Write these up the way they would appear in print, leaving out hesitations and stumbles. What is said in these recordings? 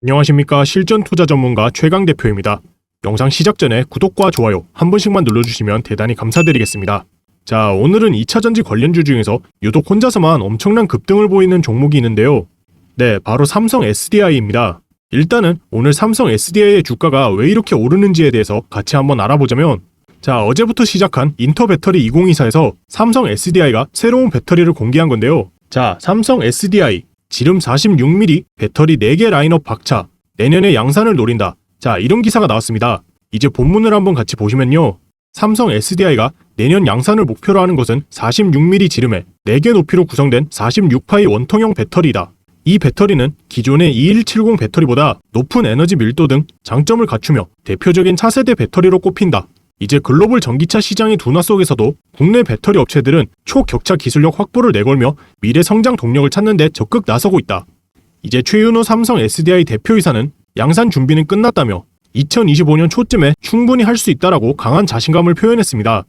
안녕하십니까. 실전 투자 전문가 최강 대표입니다. 영상 시작 전에 구독과 좋아요 한 번씩만 눌러주시면 대단히 감사드리겠습니다. 자, 오늘은 2차전지 관련주 중에서 유독 혼자서만 엄청난 급등을 보이는 종목이 있는데요. 네, 바로 삼성 SDI입니다. 일단은 오늘 삼성 SDI의 주가가 왜 이렇게 오르는지에 대해서 같이 한번 알아보자면, 자, 어제부터 시작한 인터배터리 2024에서 삼성 SDI가 새로운 배터리를 공개한 건데요. 자, 삼성 SDI 지름 46mm 배터리 4개 라인업 박차, 내년에 양산을 노린다. 자, 이런 기사가 나왔습니다. 이제 본문을 한번 같이 보시면요. 삼성 SDI가 내년 양산을 목표로 하는 것은 46mm 지름에 4개 높이로 구성된 46파이 원통형 배터리다. 이 배터리는 기존의 2170 배터리보다 높은 에너지 밀도 등 장점을 갖추며 대표적인 차세대 배터리로 꼽힌다. 이제 글로벌 전기차 시장의 둔화 속에서도 국내 배터리 업체들은 초격차 기술력 확보를 내걸며 미래 성장 동력을 찾는 데 적극 나서고 있다. 이제 최윤호 삼성 SDI 대표이사는 양산 준비는 끝났다며 2025년 초쯤에 충분히 할 수 있다라고 강한 자신감을 표현했습니다.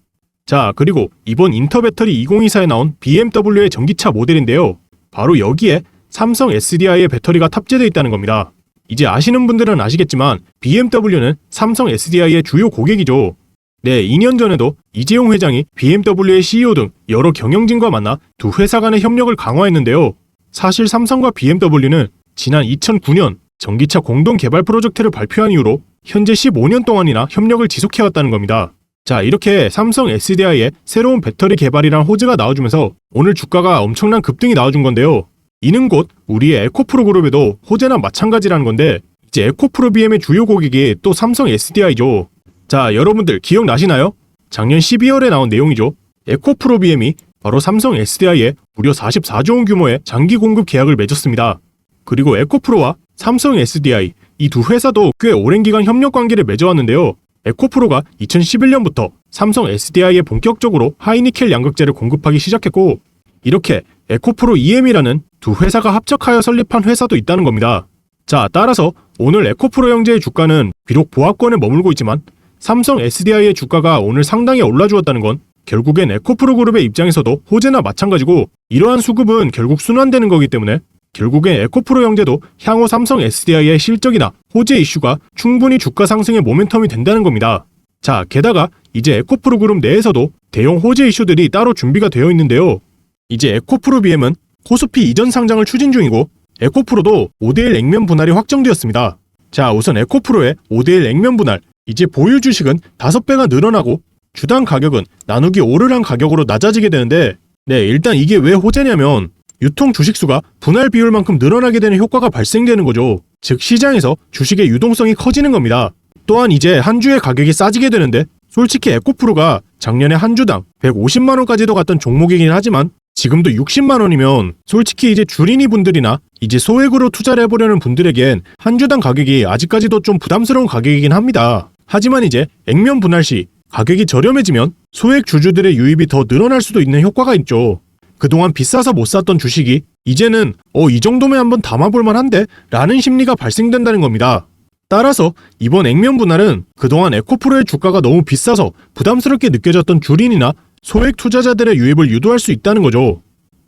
자, 그리고 이번 인터배터리 2024에 나온 BMW의 전기차 모델인데요. 바로 여기에 삼성 SDI의 배터리가 탑재되어 있다는 겁니다. 이제 아시는 분들은 아시겠지만 BMW는 삼성 SDI의 주요 고객이죠. 네, 2년 전에도 이재용 회장이 BMW의 CEO 등 여러 경영진과 만나 두 회사 간의 협력을 강화했는데요. 사실 삼성과 BMW는 지난 2009년 전기차 공동 개발 프로젝트를 발표한 이후로 현재 15년 동안이나 협력을 지속해왔다는 겁니다. 자, 이렇게 삼성 SDI의 새로운 배터리 개발이란 호재가 나와주면서 오늘 주가가 엄청난 급등이 나와준 건데요. 이는 곧 우리의 에코프로 그룹에도 호재나 마찬가지라는 건데, 이제 에코프로 BM의 주요 고객이 또 삼성 SDI죠. 자, 여러분들 기억나시나요? 작년 12월에 나온 내용이죠. 에코프로 BM이 바로 삼성 SDI에 무려 44조 원 규모의 장기 공급 계약을 맺었습니다. 그리고 에코프로와 삼성 SDI 이 두 회사도 꽤 오랜 기간 협력 관계를 맺어왔는데요. 에코프로가 2011년부터 삼성 SDI에 본격적으로 하이니켈 양극재를 공급하기 시작했고, 이렇게 에코프로 EM이라는 두 회사가 합작하여 설립한 회사도 있다는 겁니다. 자, 따라서 오늘 에코프로 형제의 주가는 비록 보합권에 머물고 있지만 삼성 SDI의 주가가 오늘 상당히 올라주었다는 건 결국엔 에코프로 그룹의 입장에서도 호재나 마찬가지고, 이러한 수급은 결국 순환되는 거기 때문에 결국엔 에코프로 형제도 향후 삼성 SDI의 실적이나 호재 이슈가 충분히 주가 상승의 모멘텀이 된다는 겁니다. 자, 게다가 이제 에코프로 그룹 내에서도 대형 호재 이슈들이 따로 준비가 되어 있는데요. 이제 에코프로 BM은 코스피 이전 상장을 추진 중이고, 에코프로도 5대1 액면 분할이 확정되었습니다. 자, 우선 에코프로의 5대1 액면 분할, 이제 보유 주식은 5배가 늘어나고 주당 가격은 나누기 5를 한 가격으로 낮아지게 되는데, 네, 일단 이게 왜 호재냐면 유통 주식수가 분할 비율만큼 늘어나게 되는 효과가 발생되는 거죠. 즉 시장에서 주식의 유동성이 커지는 겁니다. 또한 이제 한 주의 가격이 싸지게 되는데, 솔직히 에코프로가 작년에 한 주당 150만원까지도 갔던 종목이긴 하지만 지금도 60만원이면 솔직히 이제 주린이 분들이나 이제 소액으로 투자를 해보려는 분들에겐 한 주당 가격이 아직까지도 좀 부담스러운 가격이긴 합니다. 하지만 이제 액면 분할 시 가격이 저렴해지면 소액 주주들의 유입이 더 늘어날 수도 있는 효과가 있죠. 그동안 비싸서 못 샀던 주식이 이제는 이 정도면 한번 담아볼 만한데? 라는 심리가 발생된다는 겁니다. 따라서 이번 액면 분할은 그동안 에코프로의 주가가 너무 비싸서 부담스럽게 느껴졌던 주린이나 소액 투자자들의 유입을 유도할 수 있다는 거죠.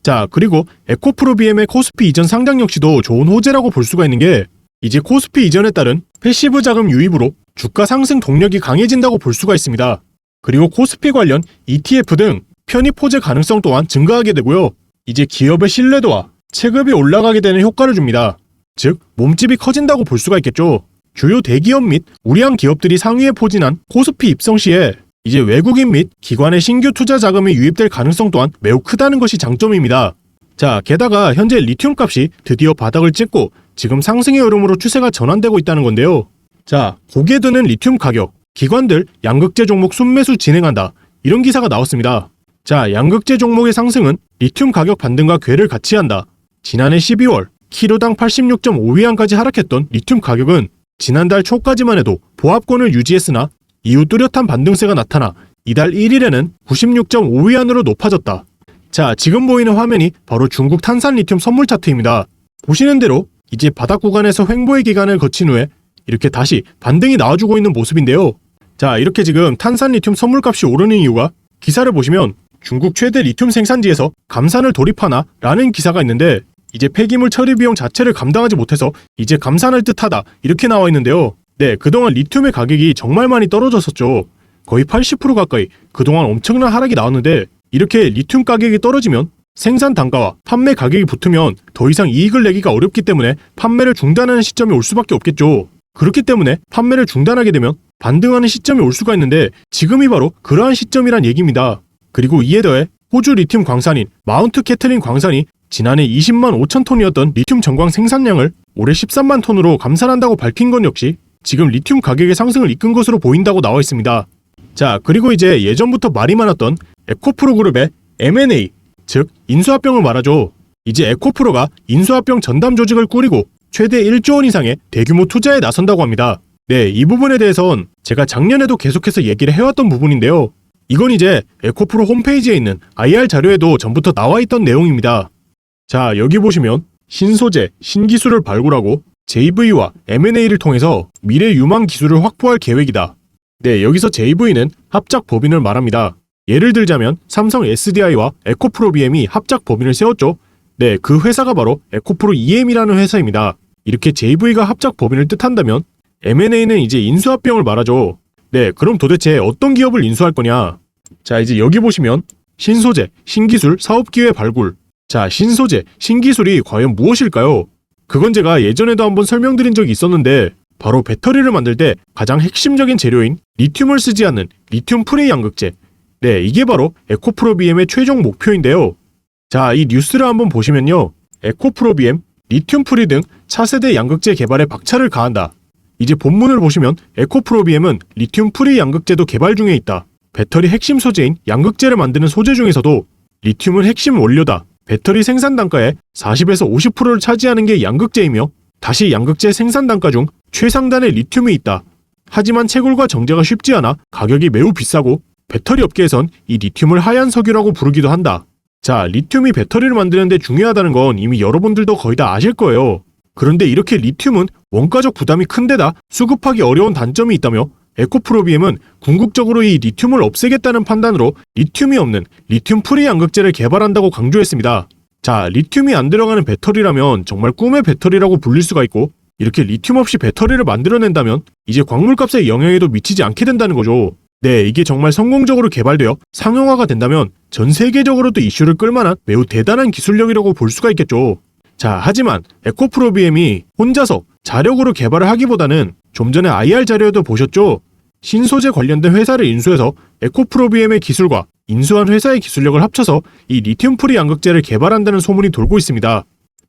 자, 그리고 에코프로 BM의 코스피 이전 상장 역시도 좋은 호재라고 볼 수가 있는 게, 이제 코스피 이전에 따른 패시브 자금 유입으로 주가 상승 동력이 강해진다고 볼 수가 있습니다. 그리고 코스피 관련 ETF 등 편입 호재 가능성 또한 증가하게 되고요. 이제 기업의 신뢰도와 체급이 올라가게 되는 효과를 줍니다. 즉 몸집이 커진다고 볼 수가 있겠죠. 주요 대기업 및 우량 기업들이 상위에 포진한 코스피 입성 시에 이제 외국인 및 기관의 신규 투자 자금이 유입될 가능성 또한 매우 크다는 것이 장점입니다. 자, 게다가 현재 리튬 값이 드디어 바닥을 찍고 지금 상승의 흐름으로 추세가 전환되고 있다는 건데요. 자, 고개 드는 리튬 가격, 기관들 양극재 종목 순매수 진행한다, 이런 기사가 나왔습니다. 자, 양극재 종목의 상승은 리튬 가격 반등과 궤를 같이 한다. 지난해 12월 키로당 86.5위안까지 하락했던 리튬 가격은 지난달 초까지만 해도 보합권을 유지했으나 이후 뚜렷한 반등세가 나타나 이달 1일에는 96.5위안으로 높아졌다. 자, 지금 보이는 화면이 바로 중국 탄산 리튬 선물 차트입니다. 보시는 대로 이제 바닥 구간에서 횡보의 기간을 거친 후에 이렇게 다시 반등이 나와주고 있는 모습인데요. 자, 이렇게 지금 탄산 리튬 선물값이 오르는 이유가, 기사를 보시면 중국 최대 리튬 생산지에서 감산을 돌입하나? 라는 기사가 있는데, 이제 폐기물 처리 비용 자체를 감당하지 못해서 이제 감산할 듯하다 이렇게 나와 있는데요. 네, 그동안 리튬의 가격이 정말 많이 떨어졌었죠. 거의 80% 가까이 그동안 엄청난 하락이 나왔는데 이렇게 리튬 가격이 떨어지면 생산 단가와 판매 가격이 붙으면 더 이상 이익을 내기가 어렵기 때문에 판매를 중단하는 시점이 올 수밖에 없겠죠. 그렇기 때문에 판매를 중단하게 되면 반등하는 시점이 올 수가 있는데 지금이 바로 그러한 시점이란 얘기입니다. 그리고 이에 더해 호주 리튬 광산인 마운트 캐틀린 광산이 지난해 20만 5천 톤이었던 리튬 전광 생산량을 올해 13만 톤으로 감산한다고 밝힌 건 역시 지금 리튬 가격의 상승을 이끈 것으로 보인다고 나와 있습니다. 자, 그리고 이제 예전부터 말이 많았던 에코프로 그룹의 M&A, 즉 인수합병을 말하죠. 이제 에코프로가 인수합병 전담 조직을 꾸리고 최대 1조 원 이상의 대규모 투자에 나선다고 합니다. 네, 이 부분에 대해선 제가 작년에도 계속해서 얘기를 해왔던 부분인데요. 이건 이제 에코프로 홈페이지에 있는 IR 자료에도 전부터 나와 있던 내용입니다. 자, 여기 보시면 신소재, 신기술을 발굴하고 JV와 M&A를 통해서 미래 유망 기술을 확보할 계획이다. 네, 여기서 JV는 합작 법인을 말합니다. 예를 들자면 삼성 SDI와 에코프로 BM이 합작 법인을 세웠죠. 네, 그 회사가 바로 에코프로 EM이라는 회사입니다. 이렇게 JV가 합작 법인을 뜻한다면 M&A는 이제 인수합병을 말하죠. 네, 그럼 도대체 어떤 기업을 인수할 거냐? 자, 이제 여기 보시면 신소재, 신기술, 사업기회 발굴. 자, 신소재, 신기술이 과연 무엇일까요? 그건 제가 예전에도 한번 설명드린 적이 있었는데 바로 배터리를 만들 때 가장 핵심적인 재료인 리튬을 쓰지 않는 리튬 프리 양극재. 네, 이게 바로 에코프로 BM의 최종 목표인데요. 자, 이 뉴스를 한번 보시면요. 에코프로 BM, 리튬 프리 등 차세대 양극재 개발에 박차를 가한다. 이제 본문을 보시면 에코프로 BM은 리튬 프리 양극재도 개발 중에 있다. 배터리 핵심 소재인 양극재를 만드는 소재 중에서도 리튬은 핵심 원료다. 배터리 생산 단가의 40에서 50%를 차지하는 게 양극재이며 다시 양극재 생산 단가 중 최상단에 리튬이 있다. 하지만 채굴과 정제가 쉽지 않아 가격이 매우 비싸고 배터리 업계에선 이 리튬을 하얀 석유라고 부르기도 한다. 자, 리튬이 배터리를 만드는데 중요하다는 건 이미 여러분들도 거의 다 아실 거예요. 그런데 이렇게 리튬은 원가적 부담이 큰데다 수급하기 어려운 단점이 있다며 에코프로 BM은 궁극적으로 이 리튬을 없애겠다는 판단으로 리튬이 없는 리튬 프리 양극재를 개발한다고 강조했습니다. 자, 리튬이 안 들어가는 배터리라면 정말 꿈의 배터리라고 불릴 수가 있고 이렇게 리튬 없이 배터리를 만들어낸다면 이제 광물값에 영향에도 미치지 않게 된다는 거죠. 네, 이게 정말 성공적으로 개발되어 상용화가 된다면 전 세계적으로도 이슈를 끌만한 매우 대단한 기술력이라고 볼 수가 있겠죠. 자, 하지만 에코프로 BM이 혼자서 자력으로 개발을 하기보다는 좀 전에 IR 자료에도 보셨죠? 신소재 관련된 회사를 인수해서 에코프로 BM의 기술과 인수한 회사의 기술력을 합쳐서 이 리튬 프리 양극재를 개발한다는 소문이 돌고 있습니다.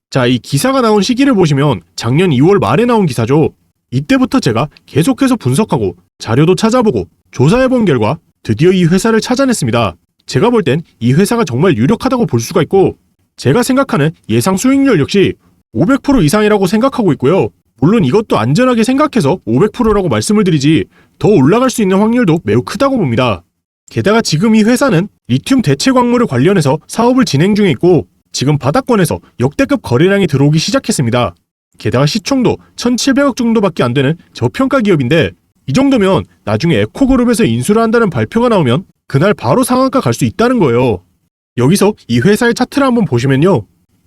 자, 이 기사가 나온 시기를 보시면 작년 2월 말에 나온 기사죠. 이때부터 제가 계속해서 분석하고 자료도 찾아보고 조사해본 결과 드디어 이 회사를 찾아냈습니다. 제가 볼 땐 이 회사가 정말 유력하다고 볼 수가 있고 제가 생각하는 예상 수익률 역시 500% 이상이라고 생각하고 있고요. 물론 이것도 안전하게 생각해서 500%라고 말씀을 드리지 더 올라갈 수 있는 확률도 매우 크다고 봅니다. 게다가 지금 이 회사는 리튬 대체 광물을 관련해서 사업을 진행 중에 있고 지금 바닥권에서 역대급 거래량이 들어오기 시작했습니다. 게다가 시총도 1,700억 정도밖에 안 되는 저평가 기업인데 이 정도면 나중에 에코그룹에서 인수를 한다는 발표가 나오면 그날 바로 상한가 갈 수 있다는 거예요. 여기서 이 회사의 차트를 한번 보시면요.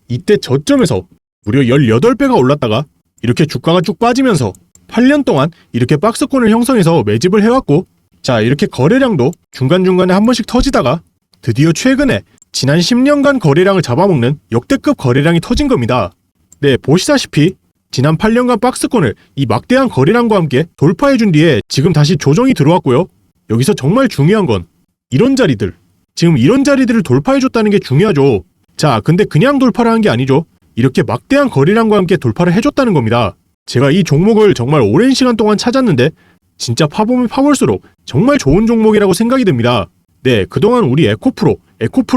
이때 저점에서 무려 18배가 올랐다가 이렇게 주가가 쭉 빠지면서 8년 동안 이렇게 박스권을 형성해서 매집을 해왔고 자, 이렇게 거래량도 중간중간에 한 번씩 터지다가 드디어 최근에 지난 10년간 거래량을 잡아먹는 역대급 거래량이 터진 겁니다. 네, 보시다시피 지난 8년간 박스권을 이 막대한 거래량과 함께 돌파해준 뒤에 지금 다시 조정이 들어왔고요. 여기서 정말 중요한 건 이런 자리들, 지금 이런 자리들을 돌파해줬다는 게 중요하죠. 자, 근데 그냥 돌파를 한 게 아니죠. 이렇게 막대한 거래량과 함께 돌파를 해줬다는 겁니다. 제가 이 종목을 정말 오랜 시간 동안 찾았는데 진짜 파보면 파볼수록 정말 좋은 종목이라고 생각이 듭니다. 네, 그동안 우리 에코프로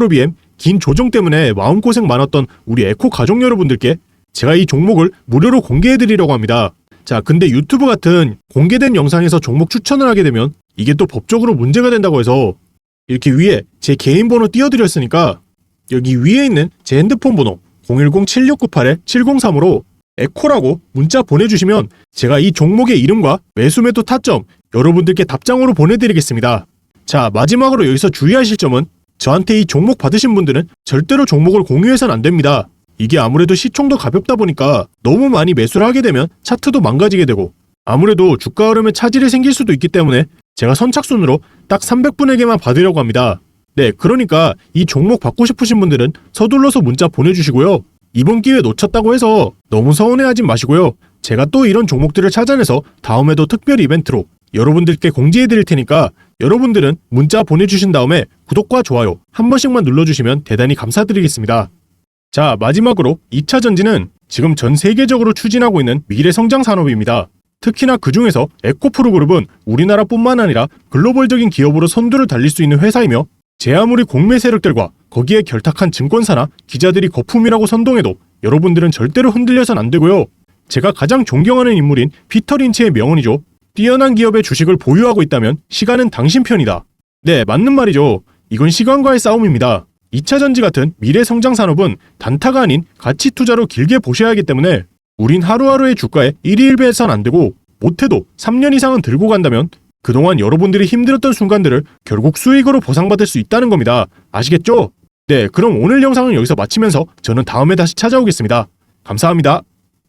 BM 긴 조정 때문에 마음고생 많았던 우리 에코 가족 여러분들께 제가 이 종목을 무료로 공개해드리려고 합니다. 자, 근데 유튜브 같은 공개된 영상에서 종목 추천을 하게 되면 이게 또 법적으로 문제가 된다고 해서 이렇게 위에 제 개인 번호 띄워드렸으니까 여기 위에 있는 제 핸드폰 번호 010-7698-703으로 에코라고 문자 보내주시면 제가 이 종목의 이름과 매수매도 타점 여러분들께 답장으로 보내드리겠습니다. 자, 마지막으로 여기서 주의하실 점은 저한테 이 종목 받으신 분들은 절대로 종목을 공유해서는 안 됩니다. 이게 아무래도 시총도 가볍다 보니까 너무 많이 매수를 하게 되면 차트도 망가지게 되고 아무래도 주가 흐름에 차질이 생길 수도 있기 때문에 제가 선착순으로 딱 300분에게만 받으려고 합니다. 네, 그러니까 이 종목 받고 싶으신 분들은 서둘러서 문자 보내주시고요. 이번 기회 놓쳤다고 해서 너무 서운해하진 마시고요. 제가 또 이런 종목들을 찾아내서 다음에도 특별 이벤트로 여러분들께 공지해드릴 테니까 여러분들은 문자 보내주신 다음에 구독과 좋아요 한 번씩만 눌러주시면 대단히 감사드리겠습니다. 자, 마지막으로 2차 전지는 지금 전 세계적으로 추진하고 있는 미래 성장 산업입니다. 특히나 그 중에서 에코프로 그룹은 우리나라뿐만 아니라 글로벌적인 기업으로 선두를 달릴 수 있는 회사이며 제 아무리 공매 세력들과 거기에 결탁한 증권사나 기자들이 거품이라고 선동해도 여러분들은 절대로 흔들려선 안 되고요. 제가 가장 존경하는 인물인 피터 린치의 명언이죠. 뛰어난 기업의 주식을 보유하고 있다면 시간은 당신 편이다. 네, 맞는 말이죠. 이건 시간과의 싸움입니다. 2차 전지 같은 미래 성장 산업은 단타가 아닌 가치 투자로 길게 보셔야 하기 때문에 우린 하루하루의 주가에 1일1배해선 안 되고 못해도 3년 이상은 들고 간다면 그동안 여러분들이 힘들었던 순간들을 결국 수익으로 보상받을 수 있다는 겁니다. 아시겠죠? 네, 그럼 오늘 영상은 여기서 마치면서 저는 다음에 다시 찾아오겠습니다. 감사합니다.